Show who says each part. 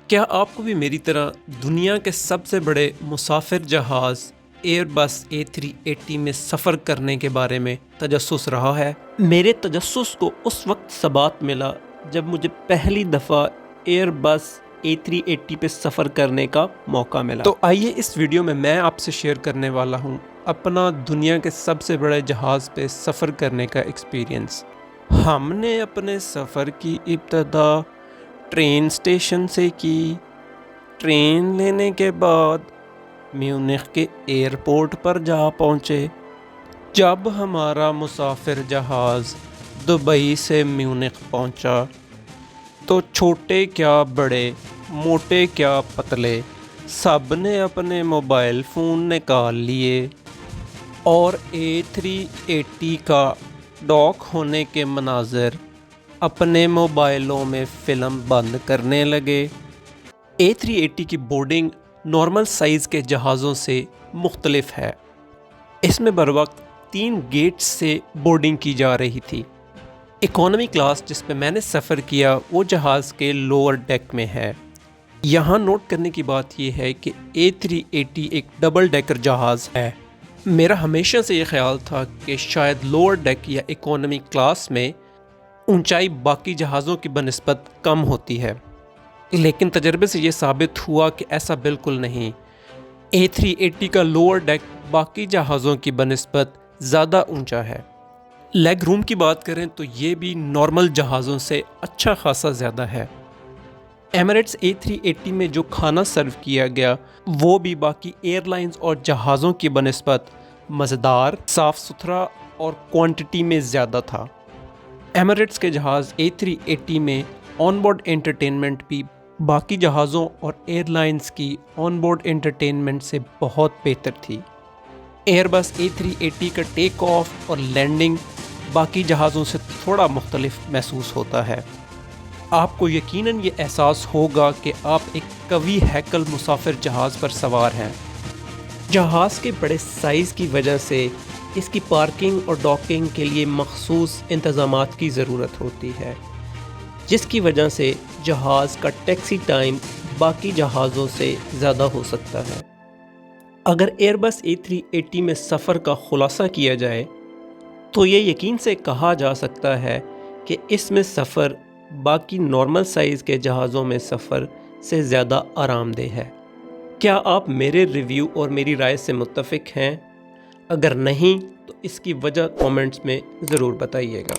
Speaker 1: کیا آپ کو بھی میری طرح دنیا کے سب سے بڑے مسافر جہاز ایئر بس A380 میں سفر کرنے کے بارے میں تجسس رہا ہے؟ میرے تجسس کو اس وقت ثبات ملا جب مجھے پہلی دفعہ ایئر بس A380 پہ سفر کرنے کا موقع ملا۔ تو آئیے اس ویڈیو میں آپ سے شیئر کرنے والا ہوں اپنا دنیا کے سب سے بڑے جہاز پہ سفر کرنے کا ایکسپیرینس۔ ہم نے اپنے سفر کی ابتدا ٹرین اسٹیشن سے کی۔ ٹرین لینے کے بعد میونخ کے ایئرپورٹ پر جا پہنچے۔ جب ہمارا مسافر جہاز دبئی سے میونخ پہنچا تو چھوٹے کیا بڑے، موٹے کیا پتلے، سب نے اپنے موبائل فون نکال لیے اور A380 کا ڈاک ہونے کے مناظر اپنے موبائلوں میں فلم بند کرنے لگے۔ A380 کی بورڈنگ نارمل سائز کے جہازوں سے مختلف ہے۔ اس میں بروقت 3 گیٹس سے بورڈنگ کی جا رہی تھی۔ اکانومی کلاس جس پہ میں نے سفر کیا وہ جہاز کے لوور ڈیک میں ہے۔ یہاں نوٹ کرنے کی بات یہ ہے کہ A380 ایک ڈبل ڈیکر جہاز ہے۔ میرا ہمیشہ سے یہ خیال تھا کہ شاید لوور ڈیک یا اکانومی کلاس میں اونچائی باقی جہازوں کی بنسبت کم ہوتی ہے، لیکن تجربے سے یہ ثابت ہوا کہ ایسا بالکل نہیں۔ A380 کا لوور ڈیک باقی جہازوں کی بنسبت زیادہ اونچا ہے۔ لیگ روم کی بات کریں تو یہ بھی نارمل جہازوں سے اچھا خاصا زیادہ ہے۔ ایمریٹس A380 میں جو کھانا سرو کیا گیا وہ بھی باقی ایئر لائنز اور جہازوں کی بنسبت مزیدار، صاف ستھرا اور کوانٹٹی میں زیادہ تھا۔ ایمریٹس کے جہاز A380 میں آن بورڈ انٹرٹینمنٹ بھی باقی جہازوں اور ایئر لائنز کی آن بورڈ انٹرٹینمنٹ سے بہت بہتر تھی۔ ایئر بس A380 کا ٹیک آف اور لینڈنگ باقی جہازوں سے تھوڑا مختلف محسوس ہوتا ہے۔ آپ کو یقیناً یہ احساس ہوگا کہ آپ ایک قوی ہیکل مسافر جہاز پر سوار ہیں۔ جہاز کے بڑے سائز کی وجہ سے اس کی پارکنگ اور ڈاکنگ کے لیے مخصوص انتظامات کی ضرورت ہوتی ہے، جس کی وجہ سے جہاز کا ٹیکسی ٹائم باقی جہازوں سے زیادہ ہو سکتا ہے۔ اگر ایئر بس A380 میں سفر کا خلاصہ کیا جائے تو یہ یقین سے کہا جا سکتا ہے کہ اس میں سفر باقی نارمل سائز کے جہازوں میں سفر سے زیادہ آرام دہ ہے۔ کیا آپ میرے ریویو اور میری رائے سے متفق ہیں؟ اگر نہیں تو اس کی وجہ کامنٹس میں ضرور بتائیے گا۔